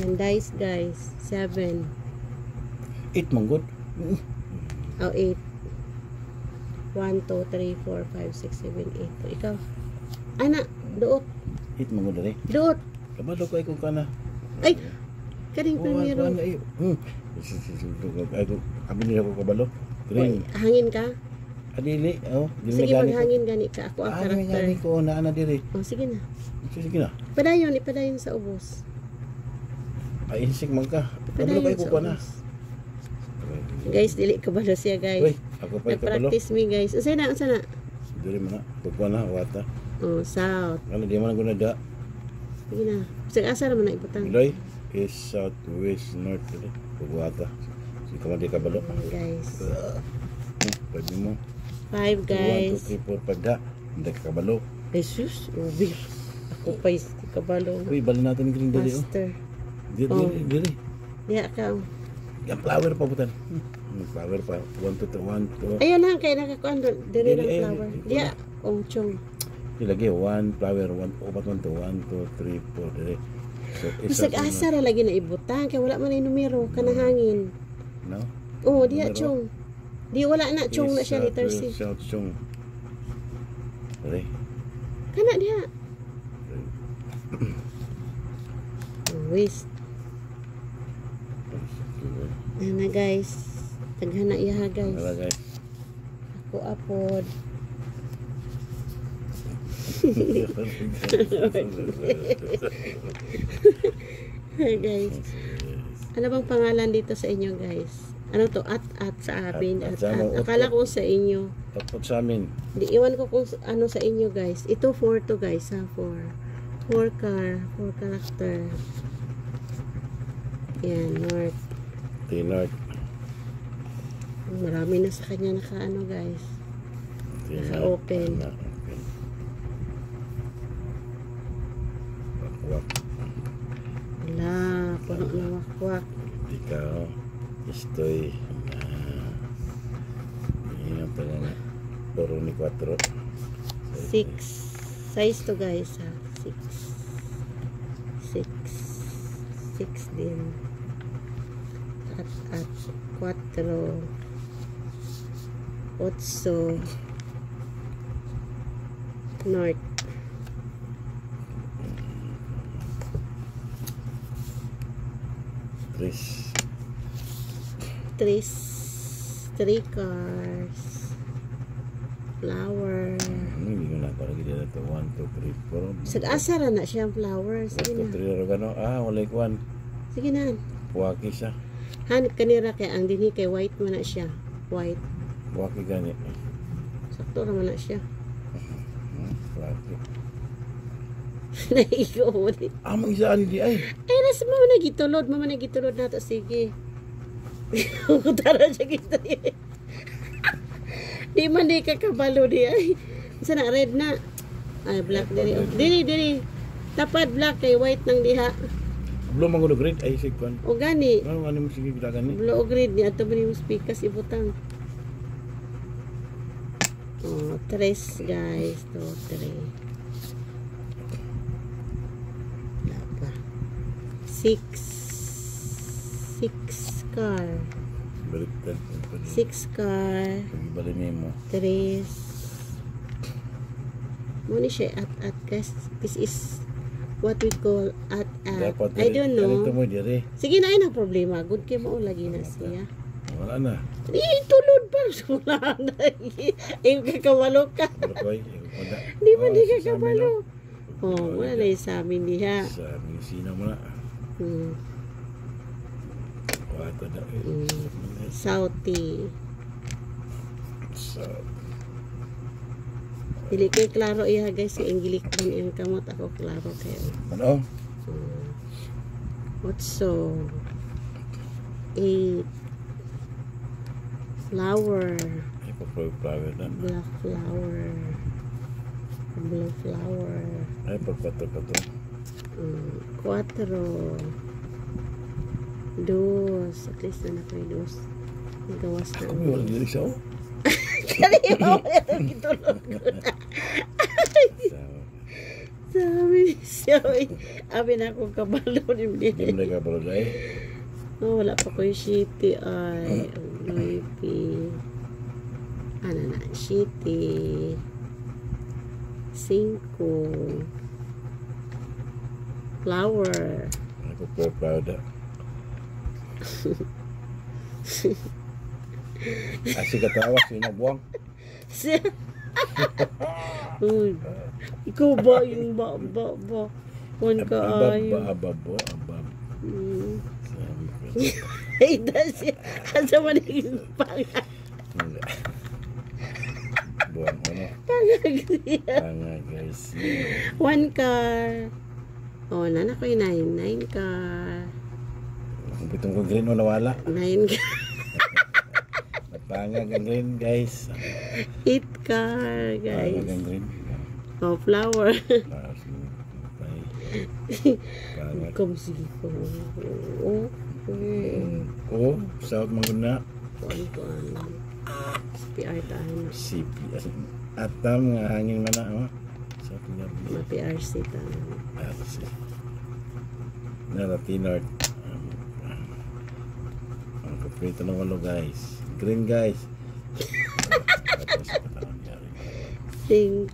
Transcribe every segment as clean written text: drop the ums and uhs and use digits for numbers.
And dice guys, 7. 8 manggod. Oh, 8. 1, 2, 3, 4, 5, 6, 7, 8. Ikaw. Anak, duot. 8 manggod dali. Duot. Kabalo kay kung kana. Ay, karing primero. Abi nila ko kabalo. Green. Hangin ka? Adili, oh. Sige, maghangin gani ka. Ako ang karakter. Ano ko na ana diri. Oh, sige na. Sige na. Ipadayon sa ubos. Ay insik man ka. Kabalo kay ko na. Guys, dili kabalo siya, guys. Uy, ako pa kabalo. Practice me, guys. Unsa na? Diri man na. Pagkuha na wata. Oh, south. Ano di man guna da. Sige na. Sige, asa naman na ibutang. Iloy is south, west, north. Pagwata. Sige ka man di kabalo. Guys. Pwede mo. 5, guys. 1, 2, 3, 4, 5 da. Hindi ka kabalo. Jesus, ubir. Ako pa is kabalo. Uy, bali natin yung dili. Master. Dili. Diya ka. Yung flower pa butan. Flower pa. 1, 2, 3, 1, 2. Ayun lang, kaya nakakuan doon. Dili ng Dili, flower. Diya, chong. Ilagay 1 flower, 1, 2, 3, 4. Dili. So, Bisag asa ra lagi na ibutang. Kaya wala man na yung numero. Kanahangin. No? Oo, diya, chong. Di wala na, chong na siya, letter C. South, chong. Dili. Kana diya. West. Ano guys, taghana iya guys. Wala guys. Ako apod. Guys. Ano bang pangalan dito sa inyo guys? Ano to? At sa amin. At. Akala ko sa inyo. Tapos sa amin. Di iwan ko kung ano sa inyo guys. Ito 4 to guys ha. 4 character. Yan, north. North. Marami na sa kanya naka-ano guys. Naka-open. Wakwak. Wala, puno na wakwak. Ikaw, estoy yan talaga. Puro ni 4. 6. Size to guys ha. 6 din. At 4 8 north. Three cars. Flower. Hindi ko na lagi dito 1, 2, 3, 4. Sag-asara na siyang flowers. Sige na. 3 gano. Wala ikuan. Sige na. Waki siya. Han kanira kay ang dinhi kay white man na siya. White. Waki gani. Sakto naman na siya. Waki. Naigo mo di. Amang isaan di ay. Ay nasa mama nagitulod na to. Sige. Kutara siya kita di man di kakabalo di ay. Sana red na. Ay black diri. Diri. Tapat black kay white nang diha. Belum manggulo grade ay sikon. O gani. Ano mo sige kita gani? Blue o grade ni ato ba ni speakers ibutang. Oh, 3 guys. 2, 3. Lapa. 6 car. Baliktad. 6 car. Balik mo. 3. Muna siya at guys. This is what we call at. I don't know. Ito mo diri. Sige na yun ang problema. Good kay mo lagi na siya. Wala na. Tulod pa. Wala na. Ay, kakawalo ka. Di ba di kakawalo? Oh, wala na yung sa amin diha. Sa amin sino mo na. Wata na. Southie. South. Dili kay klaro iya guys. Yung gilik man yung kamot. Ako klaro kayo. Ano? 8 flower. Flower na. Black flower. Blue flower. Ay, pagpato-pato. 4. 2. At least na kayo 2. Nagawas na. Kami wala diri siya. Kaya mo wala gitulog ko na. Sabi siya. Abi na akong kabalo. Hindi mo na kabalo dahil. Oh, wala pa ko yung shitty ay. Maybe. Ano na? Shitty. 5. Flower. Ako po proud. Asik katawa, sino buwang? Uy. Ikaw ba yung ba? Kung ka ay. Abab. Ay, dasi. Asa man yung pangag. Buwang ano? Pangag siya. Pangag guys. 1 car. Oh, nana ko yung 9 car. Ang pitong ko green o nawala. 9 car. Pangag ang green guys. 8 car, guys. Pangag ang green. Oh, flower. Pangag. Come sige ko. Oh. Oh, south manguna. Kuan. PR tayo na. CP. Atam nga hangin man na. Oh. South nga. Ma-PRC tayo. Naratinard. Ang kaprito ng walo guys. Green guys. 5.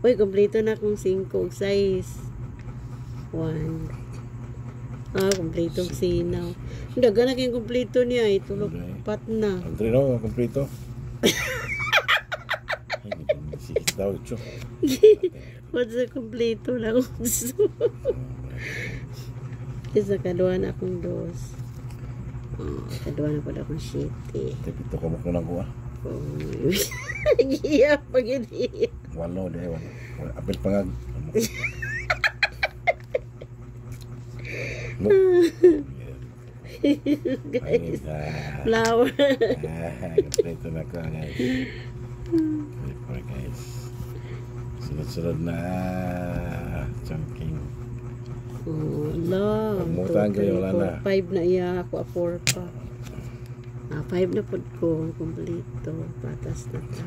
Uy, kompleto na kung 5 size. 1. Kompleto sinaw. Daga na kayong kompleto niya. Itulog pat na. Ang trino, ang kompleto. Ay, sige daw ito. What's the kompleto lang gusto? Isa kaduha na akong dos. Kaduha na pala akong shitty. Ito ka mo kunang kuha. Iya, pag-ini. Walo, dahil walo. Apil pangag. Guys, flower. Kompleto na ka guys. Kompleto guys. Sunod-sunod na chunking. Oh, love. Pagmutan kayo, wala na. 5 na iya ako, 4 pa. 5 na pod ko, kompleto. Patas na ta.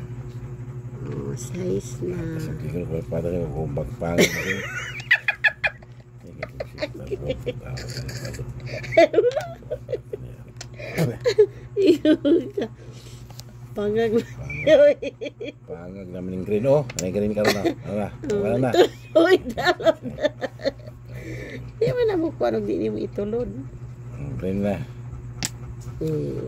Oh, size na. Sige ko ko para ko kung bagpangag na rin. Pangag. Pangag naman yung green. Oh, may green ka na. Wala na. Uy, dapat. Di ba na mo kung anong di mo itulod? Green na. 1.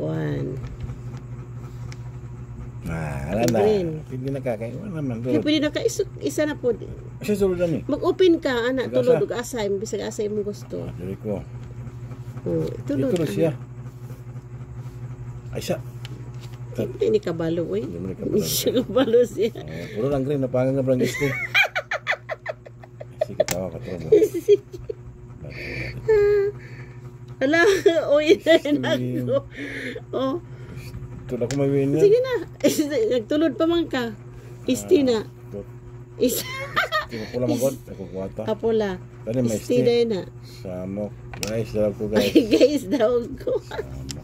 Wala na. Green. Hindi na kakain. Wala naman. Kaya pwede na ka, isa na po. Kasi sulod na ni. Mag-open ka, anak, Mag-asa. tulod, ug-asay, bisag asay mo gusto. Dili ko. Tulod. Ito siya. Ay siya. Hindi ni kabalo, eh. Hindi mo ni Hindi kabalo. siya kabalo siya. Puro lang green. Napangag na parang gusto. Sige, tawa ka. Turo mo. Ala, uy, na ako. Oh, Tulad ko may win sige na. Nagtulod pa man ka. Isti na. Is Pula magod. Ako kuwata. Apula. Tani may Isti stay. na. Samok. Guys, daw ko guys. Ay, guys, daw ko. Samok.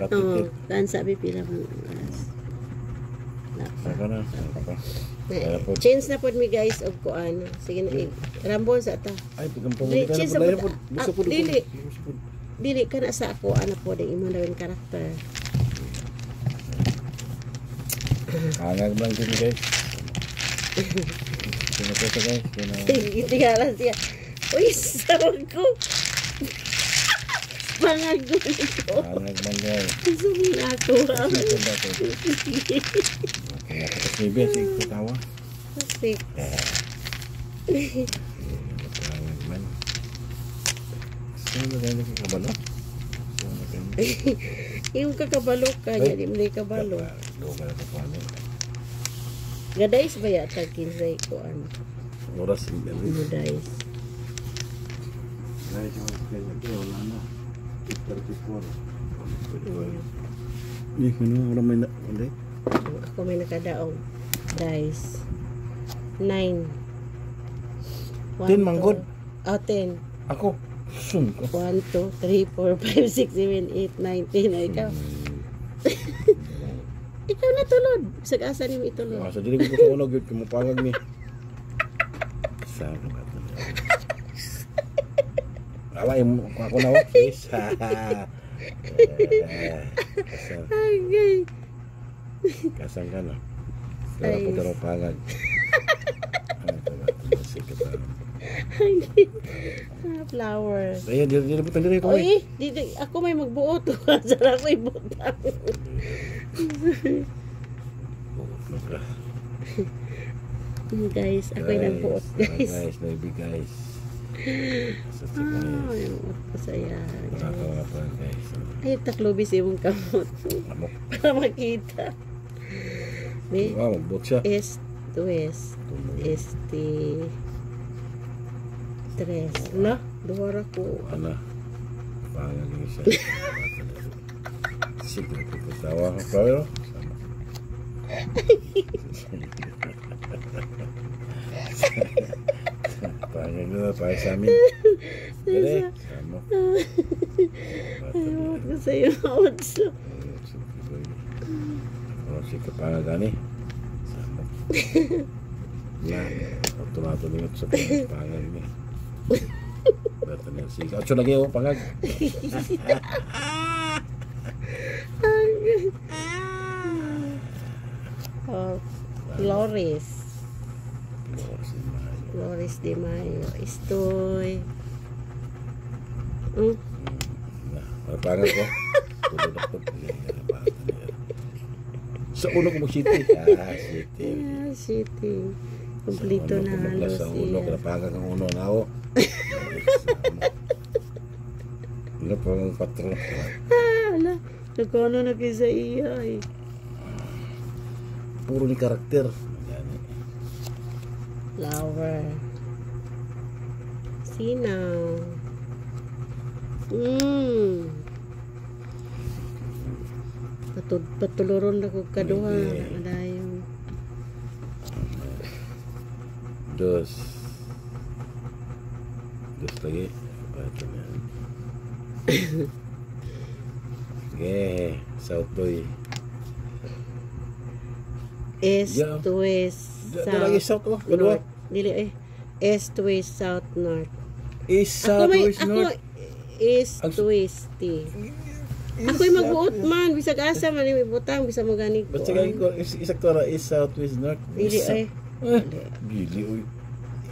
Oh, tan sabi pila pang oras. Saka na. Kaya po. Change na pod mi guys og kuan. Sige na. Rambol sa ta. Ay, pagkang pamuli ka Change na na po. pod. Gusto po. Dili. Dili ka na sa ako ana po ding imo dawin karakter. Hangag lang din guys. Sino po ito guys? Tingala siya. Uy, sawag ko. Pangago ko. Hangag man guys. Suming ako. Ito ba ito? Kaya kapag may besi, ito tawa. Kasi, Hangag man. Sino na ganyan ka kabalo? Sino na ganyan? yung kakabalo ka, Ay. di mo na kabalo. Lugar na kapalo. Gadays ba yata kinsay ko ano? Oras hindi. Gadays. Guys, yung kanya ito, wala na. 34. Hindi ko na, wala may na. Hindi. Ako may nakadaong. Dice. 9. 10 manggod. 10. Ako. Sum ko. 1, 2, 3, 4, 5, 6, 7, 8, 9, 10. Ay, ikaw. Ikaw na tulod. Sag-asa niyo itulod. Sa dili ko sa unog yun, kumupangag ni. Sama ka ito. Away mo ako na oh. Sis. Agay. Kasang ka na. Kaya po taro pangag. Flower. Ayan, di butang diri ko. Oy, ako may magbuot. Sarap ko ibutang. Guys, ako yung nagbuot, guys. Guys, maybe guys. Yung buot ko saya, guys. Guys. Ay, taklobis yung kamot. Amok. Para makita. May Wow, magbot siya. S to S. ST 3. La, duwara ko. Ano? Pangag yung siya. Sige, tawa ka pa yun. Pangag na pa sa amin. Dere, sama. Ay, ko sa'yo. Otso. Si kapangag gani. Sama. Na, tumatulungan sa pangag niya. Berta niya. Sige, otso lagi ako pangag. Flores. Flores de Mayo. Estoy. Pangag ko. Tulog ako. Sa ulo ko mag-city. City. City. Kumplito na halos sa ulo, kinapangan ang uno na ako. Ano pa ang patron? Ala, nagkano na kayo sa iya eh. Puro ni karakter. Flower. Sinaw. Patuluron na ko kaduha. Adayong. Dos lagi. Okay, South Boy. East to West. Lagi South oh, kedua. Dili East to West, South North. East, South, West, North. East to West. Ako'y magbuot man, bisag asa man may butang, bisa maganig ko. Basta kaya ko isakto ra East, South, West, North. Dili Bili oy.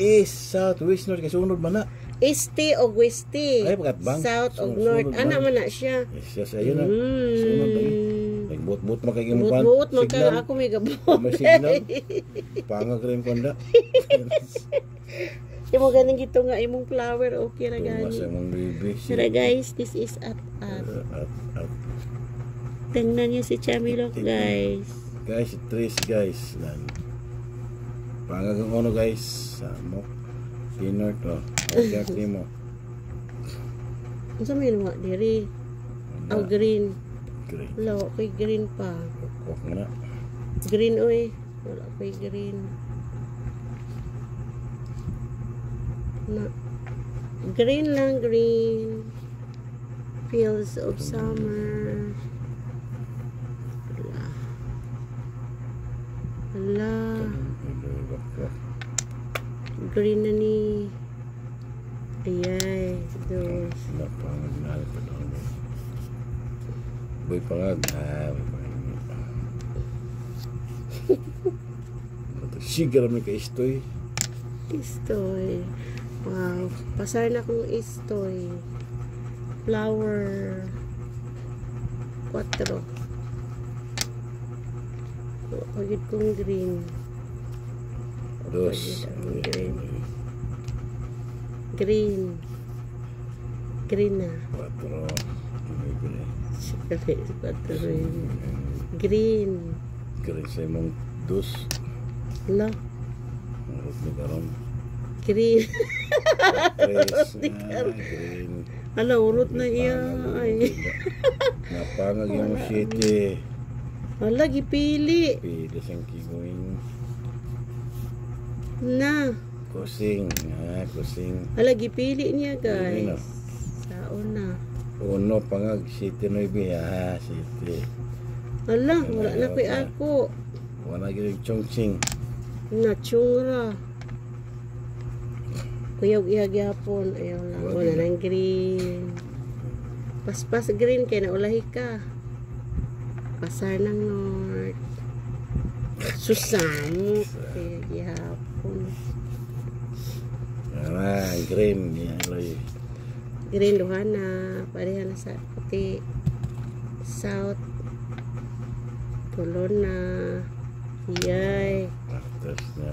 East, South, West, North kasi sunod man na. Este o Weste. Ay, pagkatbang. South o North. Ana man na siya. Yes, ayun na. Sunod na yun. Nagbuot-buot makikimpan. Buot man ka ako may gabuot. May signal. Pangag rin kanda. Yung mga ganang gito nga, imong flower, okay ra gani. Tumas imong baby. Pero guys, this is at. Tingnan niyo si Chamilok, guys. Guys, Trace, guys. Pangag ang ono, guys. Samok. Dinner to. Okay mo. Ano sa may luwa, diri? Oh, green. Green. Wala, ako'y green pa. Kok na. Green, oy. Wala, ako'y green. Na. Green lang, green. Fields of summer. Wala. Green na ni. Ayay. Dos. Napangag na pa doon. Boy pangag. Sigar may ka-istoy. Istoy. Wow. Pasar na kong istoy. Flower. 4. Pagid kong green. Dos. Green. Green. Green na. 4. Green. Green sa imong dos. Lo. Urot ni karon. Green. Tres. Green. Ala, urot na iya. Ay. Napangag yung city. Ala, gipili. Pili siyang kiguing. Na. Kusing. Kusing. Ala, gipili niya, Pili na. guys. Saon na. Uno pangag city no ibi. City. Ala, wala na ko'y ako. Wala gini chongching. Nachungra. Kuyog ihagyapon. Ayaw lang. Wala ng green. Paspas green kaya naulahi ka. Pasar ng North. Susamok. Kaya gihapon. Green. Yan loy. Green duha na. Pareha na sa puti. South. Tulo na. Yay. Tapos na.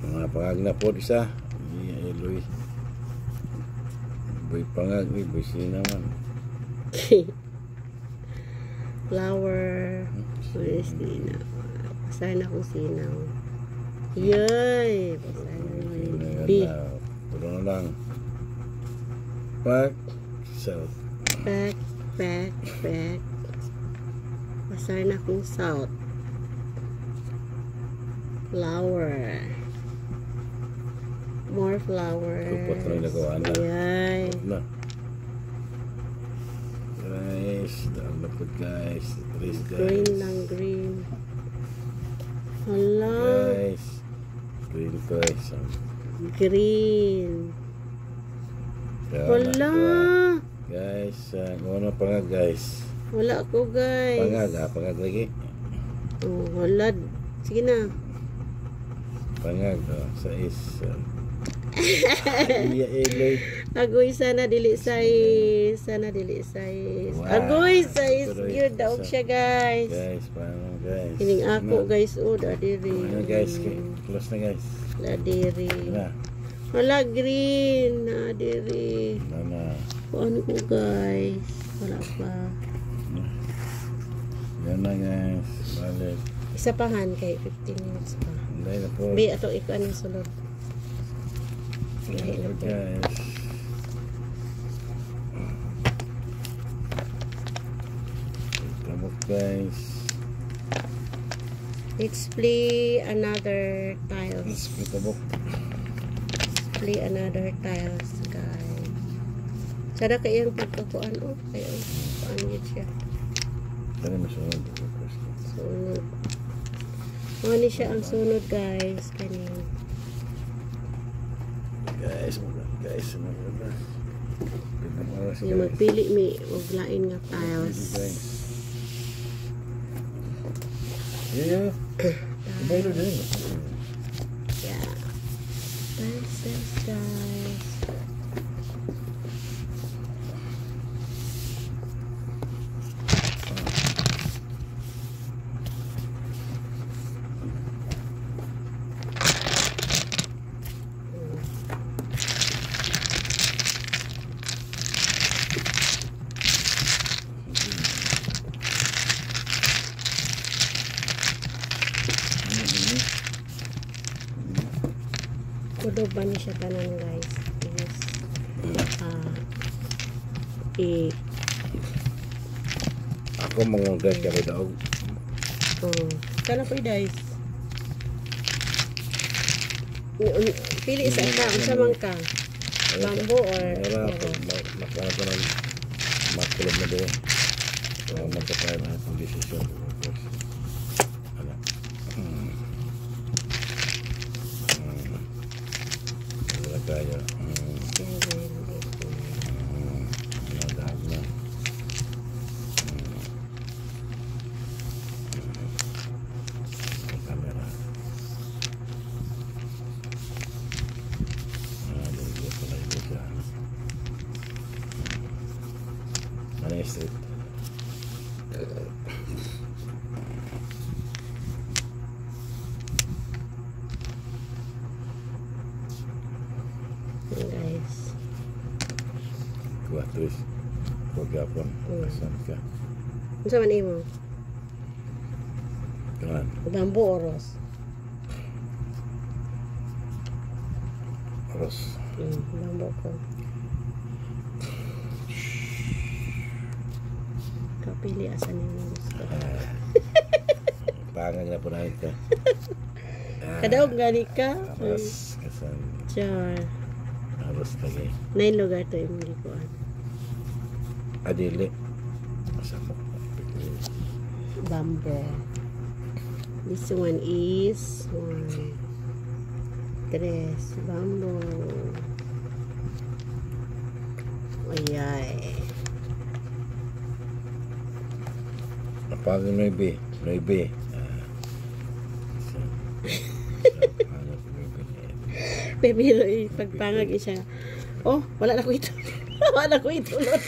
Mga pangag na po isa. Yan loy. Boy pangag. Boy sinaman. Flower. Where's Dina? Pasar na kung sinaw. Yay! Pasar na yung B. Tulo na lang. Back. South. Back. Pasar na kung south. Flower. More flowers. Kupot na yung nagawa na. Yay! Na. Guys, daan na po guys. Please guys. Green lang, green. Hala. Guys. Green guys. Green. Wala. Guys, ano pa nga guys? Wala ako guys. Pangag lagi. Oh, wala. Sige na. Pangag, sa is. Iya, Eloy. Agoy sana dili size. Wow. Agoy size. Tuloy. Good daog siya guys. Guys, paano guys? Hining ako guys. Oh, dadiri. Ano guys? Close na guys. Dadiri. Na. Wala green. Dadiri. Na. Kuan ko guys. Wala pa. Yan na guys. Balik. Isa pa han kay 15 minutes pa. Hindi na po. Bi ato ikuan ang sulod. Yan na po guys. Tabok guys. Let's play another tiles. Tabok. Play another tiles, guys. Sada kayang pagkakuan o. Kaya, paano yun siya? Tani masunod. Sunod. Ano siya ang sunod, guys. Kanin. Guys, Yung magpili may maglain nga tiles. Yeah. Bayro din. Yeah. Tiles, guys. Kudoban niya siya tanan guys. Yes. Ako mangunggat ka daw. Kana po guys. Pili sa ka, sa man ka. Bamboo or makana ko ng makulog na doon. Magkakaya na itong decision. Wala tayo. Nadahag na. Camera. Dito pala ito siya. Ano yung street? guys. Terus pagapon. Asan ka? Ano sa man imo? Kanan. Bamboo or ros? Ros. Bamboo ko. Kapili asan yung gusto. Pangang na po na ito. Kadaog gani ka? Ros. Kasan. Char. Ros lagi. Nain lugar to yung likuan. Adili. Masama. Bamboo. This one is one. Tres. Bamboo. Ayay. Napagod 9. 9. Pero pagpangag siya. Oh, wala na ko ito. Wala na ko itulod.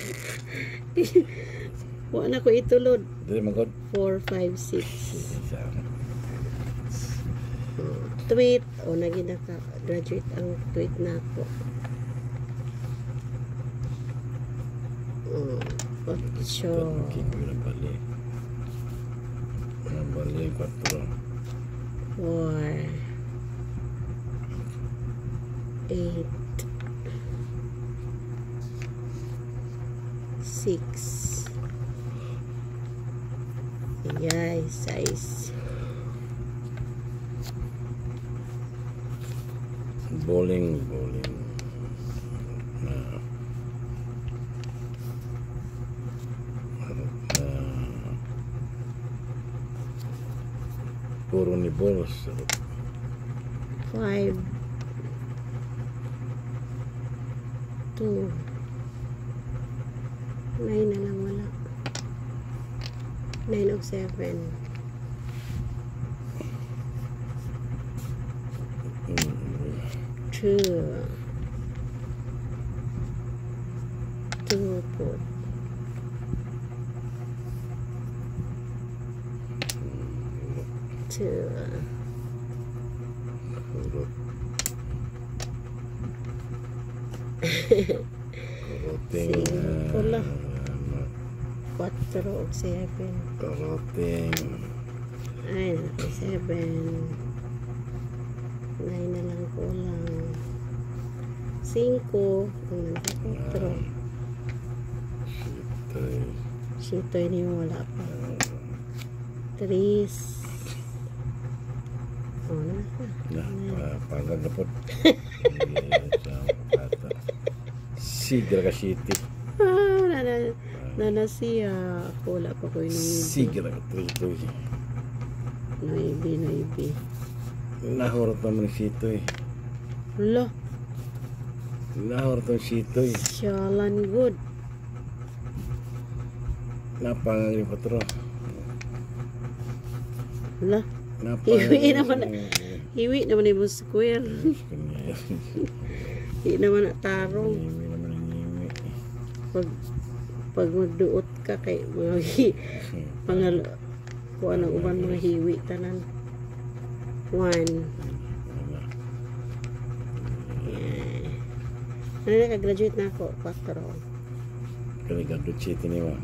Wala na ko itulod. Dili man god. 4, 5, 6. Tweet. O, naging naka-graduate ang tweet na ako. 8. Balik 4. 4. 8. 6. Ayay, 6. Bowling. Puro ni bolos. 5. 2. 9 na lang wala. 9 of 7. 2. 2 po. 2. Koroting. 4 of 7. Koroting. Ay, 7. 9 na lang kulang. 5. Ang naka 4. Sitoy niyo wala pa. 3. Oh, Pangag na po. Sigra ka city. Nana siya. Ako wala pa ko yung Sigra ka trito. Noibi. Nahurot naman ni Sito eh. Wala. Nahurot ang Sito eh. Siyalan good. Napangag ni Patro. Wala. Hiwi naman yung square. Hindi naman na tarong. Pag magduot ka kay mga kuha ng uban mga hiwi tanan. 1. Ano na ka-graduate na ako? 4. Kaligado chiti ni mo.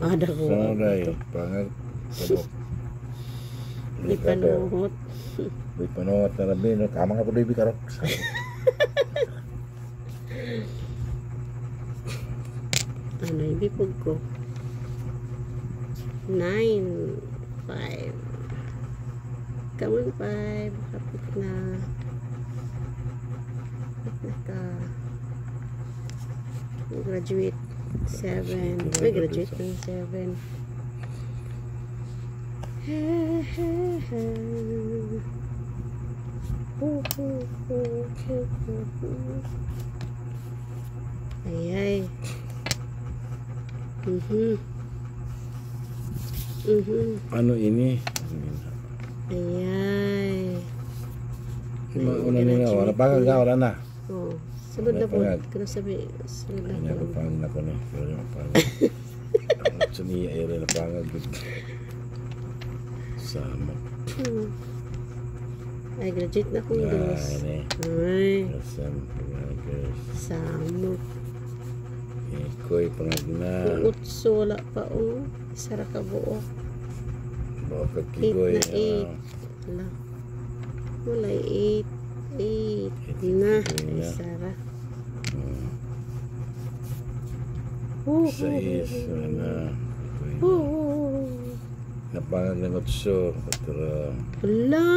Ada ko. Sanay. Pangag. Tabok. Di panuhot. Di panuhot na rabi. Kamang ako do'y bikarok. Ano yung bipog ko? 9. 5. Come on, 5. Kapit na. Kapit na ka. Graduate 7. May graduate ng 7. Ayay. Ano ini? Ayay. Una nila. Wala pa kagawa. Wala na. Oh. Sunod na po. Kaya sabi. Sunod na Kanya po. ko pang nako ni. Pero yung pang. Ang suni ay rin na pangag. Sama. Ay, graduate na kong Diyos. Ay. Samot. Iko'y pangagna. Utso, wala pa o. Sara ka buo. Bakit 8 kigoy. na 8. Wala. Wala 8. 8 na. Ay, Sara. 6. Wala. Napangag ng utso. Patra. Wala.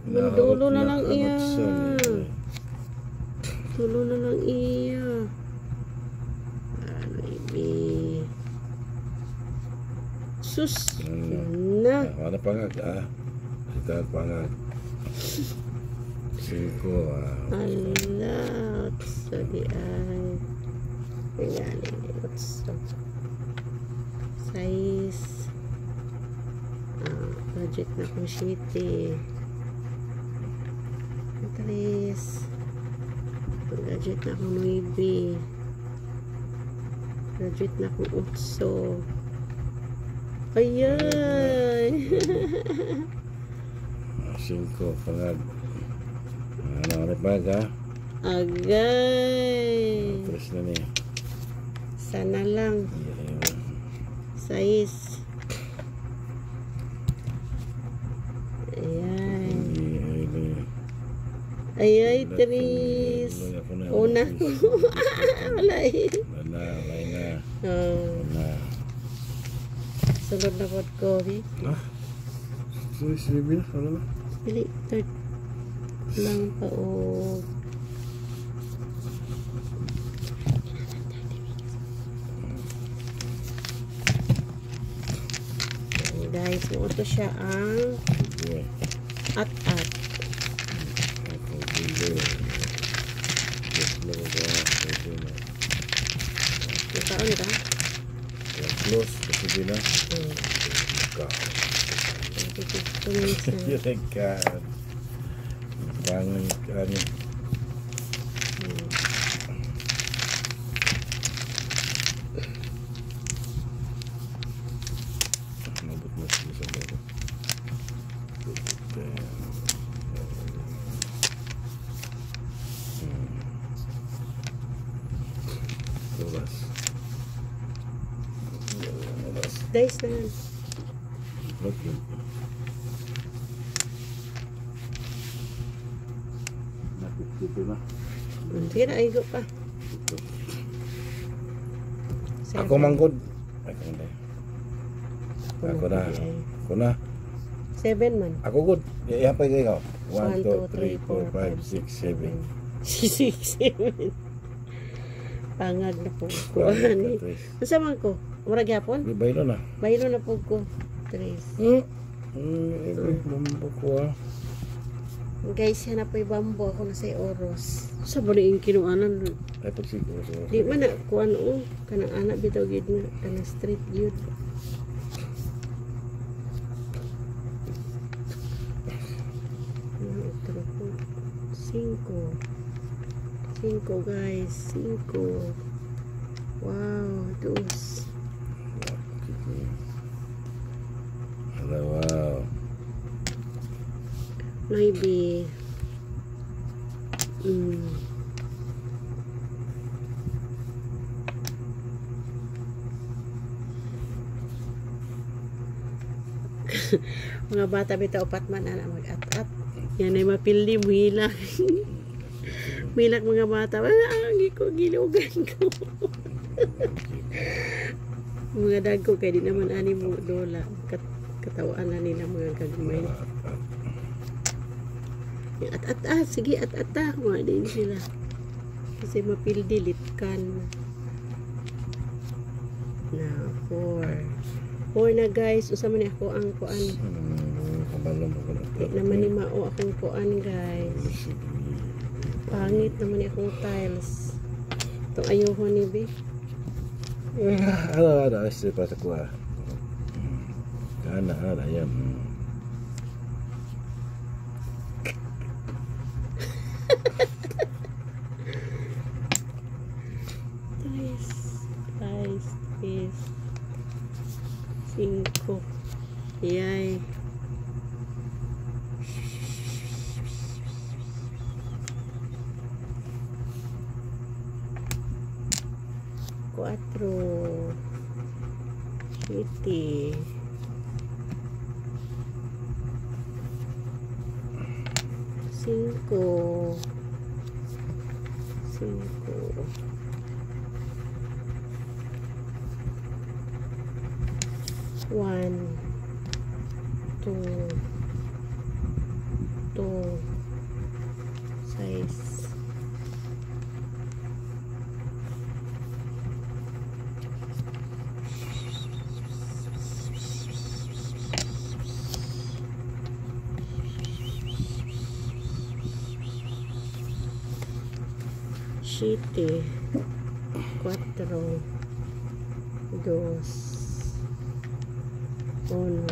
Dulo na lang iya. Dulo na lang iya. Ano ibi? Sus. Na. Ano pangag Kita pangag 5 Ala. So di ay. Tingnan. So. Size. Project na kong city. 3. Project na kong 9. Project na kong 8. Ayan. 5 pangag. Ano pa Agay. Terus na ni. Sana lang. Size. Ayan. Ayay, Tris. Una ko. Wala eh. Wala na. Wala. Sunod na pod ko. Sige na. Ano na? Pili. Third. Lang pa o. Guys, ito siya ang at-at. Nakaon ka? Close, kasi na. Direkan. Bangun kami. Mabut masih bisa baru. Dice na yan. Okay. Nakikita na. Sige na, aigo pa. Ako manggod. Ako na. 7 man. Ako good. Ihapay kayo. 1, 2, 3, 4, 5, 6, 7. Pangag na po ko. Nasa man ko? Murag yapon? Baylo na. Baylo na po ko. 3. Bambo ko Guys, yan na po yung bambo. Ako na sa oros. Sa bali yung kinuanan. Ay pagsiguro. Di man na kuan o. Kanang anak bitaw gid na. Kanang street yun. Ito po. 5 guys. 5. Wow. Dos. Wow. Maybe. Mga bata bitaw upat man ana mag-at-at. Yan ay mapildi muhilak. Muhilak mga bata. Gilugan ko. Mga dagko kay di naman ani mo dola. Katawaan na nila mga gagmay. At-at sige at-at mga din sila. Kasi mapildi litkan. Na 4 na guys. Usa man ako ang kuan. Di naman ni mao akong kuan guys. Pangit naman ni akong tiles. Itong ayuho ni B. Ada istri pas aku. Ada ya. Guys, 5. Yay. Cuatro. 7. 5. 1, 2, 6. 7, 4, 2, 1.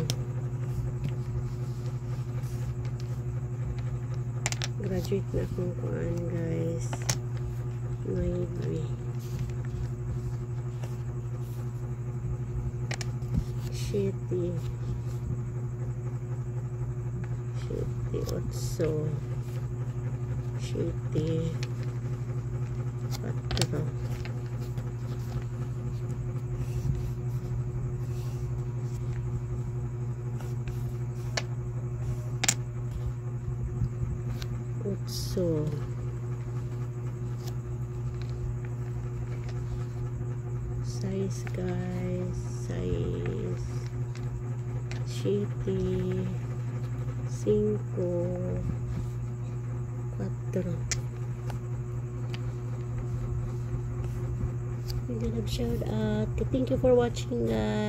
Graduate na akong kuan guys. 9, 7, 8, 7, 4. So, size guys, size 7, 5, 4. Shout out. Thank you for watching guys.